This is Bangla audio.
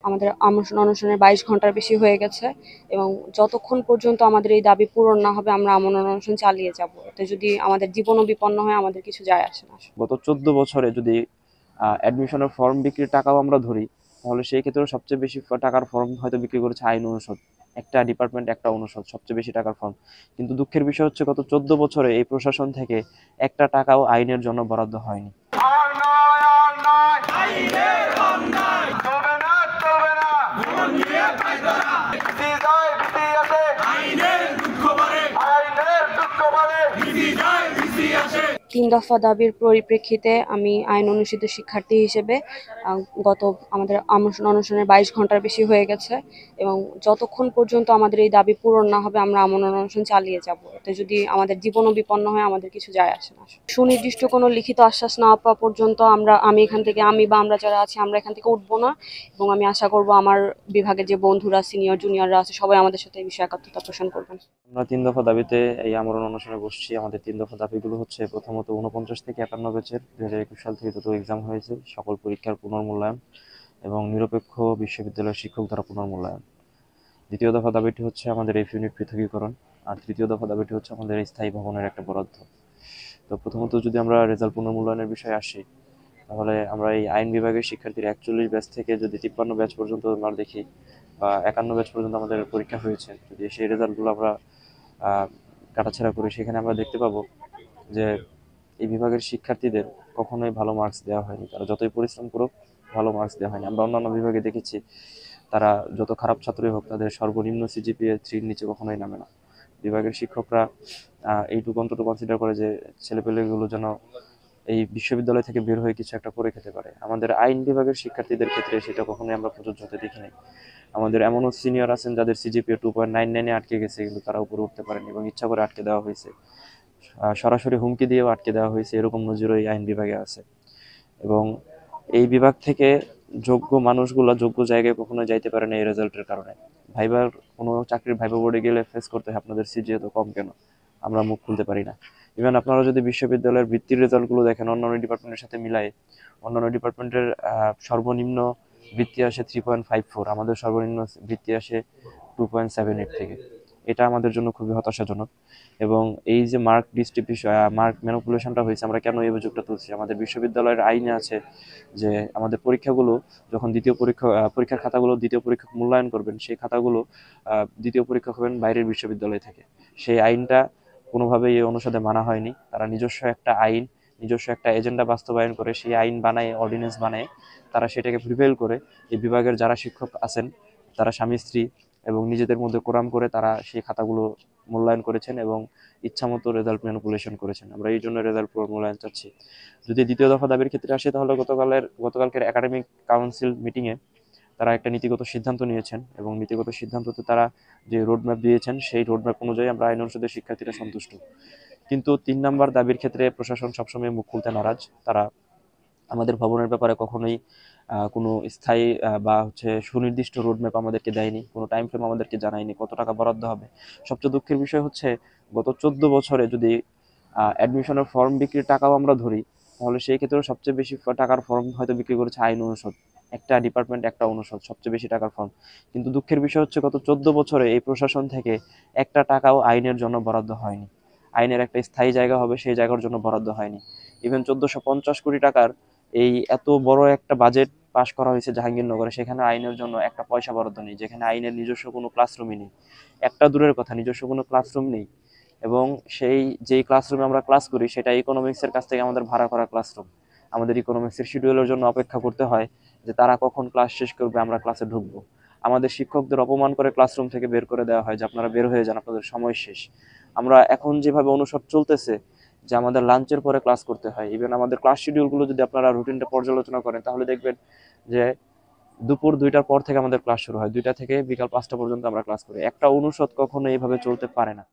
আমাদের অনশনের 22 ঘন্টার বেশি হয়ে গেছে এবং যতক্ষণ পর্যন্ত আমাদের এই দাবি পূরণ না হবে আমরা অনশন চালিয়ে যাব। এতে যদি আমাদের জীবনও বিপন্ন হয় আমাদের কিছু যায় আসে না। গত 14 বছরে যদি অ্যাডমিশনের ফর্ম বিক্রির টাকাও আমরা ধরি, তাহলে সেই ক্ষেত্রে সবচেয়ে বেশি টাকার ফর্ম হয়তো বিক্রি করেছে আইন অনুষদ। একটা ডিপার্টমেন্ট, একটা অনুষদ, সবচেয়ে বেশি টাকার ফর্ম। কিন্তু দুঃখের বিষয় হচ্ছে গত 14 বছরে এই প্রশাসন থেকে একটা টাকাও আইনের জন্য বরাদ্দ হয়নি। তিন দফা দাবির পরিপ্রেক্ষিতে আমি আইন অনুষিত শিক্ষার্থী হিসেবে গত আমাদের অনশনের 22 ঘন্টার বেশি হয়ে গেছে এবং যতক্ষণ পর্যন্ত আমাদের এই দাবি পূরণ না হবে আমরা অনশন চালিয়ে যাব। এতে যদি আমাদের জীবনও বিপন্ন হয় আমাদের কিছু যায় আসে না। সুনির্দিষ্ট কোনো লিখিত আশ্বাস না পাওয়া পর্যন্ত আমরা যারা আছি আমরা এখান থেকে উঠবো না এবং আমি আশা করব আমার বিভাগের যে বন্ধুরা, সিনিয়র জুনিয়ররা আছে সবাই আমাদের সাথে এই বিষয়ে একাত্মতা পোষণ করবেন। আমরা 3 দফা দাবিতে এই আমরণ অনশনে বসছি। আমাদের 3 দফা দাবিগুলো হচ্ছে, প্রথমত 49 থেকে 51 ব্যাচের 2021 সাল থেকে যত এক্সাম হয়েছে সকল পরীক্ষার পুনর্মূল্যায়ন এবং নিরপেক্ষ বিশ্ববিদ্যালয়ের শিক্ষক দ্বারা পুনর্মূল্যায়ন। দ্বিতীয় দফা দাবিটি হচ্ছে আমাদের এফ ইউনিট পৃথকীকরণ। আর তৃতীয় দফা দাবিটি হচ্ছে আমাদের স্থায়ী ভবনের একটা বরাদ্দ। তো প্রথমত যদি আমরা রেজাল্ট পুনর্মূল্যায়নের বিষয়ে আসি, তাহলে আমরা এই আইন বিভাগের শিক্ষার্থীর 41 ব্যাচ থেকে যদি 53 ব্যাচ পর্যন্ত আমরা দেখি বা 51 ব্যাচ পর্যন্ত আমাদের পরীক্ষা হয়েছে, যদি সেই রেজাল্টগুলো আমরা কাটাছেঁড়া করি, সেখানে আমরা দেখতে পাবো যে এই বিভাগের শিক্ষার্থীদের কখনোই ভালো মার্কস দেওয়া হয়নি। তারা যতই পরিশ্রম করুক ভালো মার্কস দেওয়া হয়নি। আমরা অন্যান্য বিভাগে দেখেছি তারা যত খারাপ ছাত্রই হোক তাদের সর্বনিম্ন সিজিপিএ 3-র নিচে কখনোই নামে না। বিভাগের শিক্ষকরা এইটুকু অন্তত কনসিডার করে যে ছেলেপেলেগুলো যেন এই বিশ্ববিদ্যালয় থেকে বের হয়ে কিছু একটা করে খেতে পারে। আমাদের আইন বিভাগের শিক্ষার্থীদের ক্ষেত্রে সেটা কখনোই আমরা প্রযোজ্য হতে দেখিনি। আমাদের এমনও সিনিয়র আছেন যাদের সিজিপিএ 2.99-এ আটকে গেছে, কিন্তু তারা উপরে উঠতে পারেনি এবং ইচ্ছা করে আটকে দেওয়া হয়েছে, সরাসরি হুমকি দিয়েও আটকে দেওয়া হয়েছে। এরকম নজিরও এই আইন বিভাগে আছে। এবং এই বিভাগ থেকে যোগ্য মানুষগুলো যোগ্য জায়গায় কখনো যাইতে পারে না এই রেজাল্টের কারণে। ভাইবার কোনো চাকরির ভাইবা বোর্ডে গেলে ফেস করতে হয় আপনাদের সিজিএ তো কম কেন, আমরা মুখ খুলতে পারি না। ইভেন আপনারা যদি বিশ্ববিদ্যালয়ের বৃত্তির রেজাল্টগুলো দেখেন অন্যান্য ডিপার্টমেন্টের সাথে মিলায়, অন্যান্য ডিপার্টমেন্টের সর্বনিম্ন বৃত্তি আসে 3.54, আমাদের সর্বনিম্ন বৃত্তি আসে 2.78 থেকে। এটা আমাদের জন্য খুবই হতাশাজনক। এবং এই যে মার্ক ম্যানিপুলেশনটা হয়েছে, আমরা কেন এই অভিযোগটা তুলছি? আমাদের বিশ্ববিদ্যালয়ের আইনে আছে যে আমাদের পরীক্ষাগুলো যখন পরীক্ষার খাতাগুলো দ্বিতীয় পরীক্ষক মূল্যায়ন করবেন, সেই খাতাগুলো দ্বিতীয় পরীক্ষক হবেন বাইরের বিশ্ববিদ্যালয় থেকে। সেই আইনটা কোনোভাবেই এই অনুষদে মানা হয়নি। তারা নিজস্ব একটা আইন, নিজস্ব একটা এজেন্ডা বাস্তবায়ন করে সেই আইন বানায়, অর্ডিন্যান্স বানায়, তারা সেটাকে প্রিভেল করে এই বিভাগের যারা শিক্ষক আছেন তারা স্বামী স্ত্রী এবং নিজেদের মধ্যে কোরাম করে তারা সেই খাতাগুলো মূল্যায়ন করেছেন এবং ইচ্ছামতো রেজাল্ট ম্যানিপুলেশন করেছেন। আমরা এই জন্য রেজাল্ট মূল্যায়ন চাচ্ছি। যদি দ্বিতীয় দফা দাবির ক্ষেত্রে আসে, তাহলে গতকালকের একাডেমিক কাউন্সিল মিটিংয়ে তারা একটা নীতিগত সিদ্ধান্ত নিয়েছেন এবং নীতিগত সিদ্ধান্ততে তারা যে রোডম্যাপ দিয়েছেন সেই রোডম্যাপ অনুযায়ী আমরা আইন অনুষদের শিক্ষার্থীরা সন্তুষ্ট। কিন্তু 3 নম্বর দাবির ক্ষেত্রে প্রশাসন সবসময় মুখ খুলতে নারাজ। তারা আমাদের ভবনের ব্যাপারে কখনোই কোনো স্থায়ী বা সুনির্দিষ্ট রোডম্যাপ আমাদেরকে দেয়নি, কোনো টাইম ফ্রেম আমাদেরকে জানায়নি কত টাকা বরাদ্দ হবে। সবচেয়ে দুঃখের বিষয় হচ্ছে গত 14 বছরে যদি অ্যাডমিশনের ফর্ম বিক্রির টাকাও আমরা ধরি, তাহলে সেই ক্ষেত্রে সবচেয়ে বেশি টাকার ফর্ম হয়তো বিক্রি করেছে আইন অনুষদ। একটা ডিপার্টমেন্ট, একটা অনুষদ, সবচেয়ে বেশি টাকার ফর্ম। কিন্তু দুঃখের বিষয় হচ্ছে গত 14 বছরে এই প্রশাসন থেকে একটা টাকাও আইনের জন্য বরাদ্দ হয়নি। আইনের একটা স্থায়ী জায়গা হবে সেই জায়গার জন্য বরাদ্দ হয়নি। ইভেন 1450 কোটি টাকার এই এত বড় একটা বাজেট পাশ করা হয়েছে জাহাঙ্গীরনগরে, সেখানে আইনের জন্য একটা পয়সা বরাদ্দ নেই, যেখানে আইনের নিজস্ব কোনো ক্লাসরুমই নেই। একটা দূরের কথা, নিজস্ব কোনো ক্লাসরুম নেই। এবং যেই ক্লাসরুমে আমরা ক্লাস করি সেটা ইকোনমিক্সের কাছ থেকে আমাদের ভাড়া করা ক্লাসরুম। আমাদের ইকোনমিক্সের শিডিউলের জন্য অপেক্ষা করতে হয় যে তারা কখন ক্লাস শেষ করবে, আমরা ক্লাসে ঢুকবো। আমাদের শিক্ষকদের অপমান করে ক্লাসরুম থেকে বের করে দেওয়া হয় যে আপনারা বের হয়ে যান, আপনাদের সময় শেষ। আমরা এখন যেভাবে অনুষদ চলতেছে যে আমাদের লাঞ্চের পরে ক্লাস করতে হয়, ইভেন আমাদের ক্লাস শিডিউলগুলো যদি আপনারা রুটিনটা পর্যালোচনা করেন তাহলে দেখবেন যে দুপুর 2টার পর থেকে আমাদের ক্লাস শুরু হয়, 2টা থেকে বিকাল 5টা পর্যন্ত আমরা ক্লাস করি। একটা অনুষদ কখনো এইভাবে চলতে পারে না।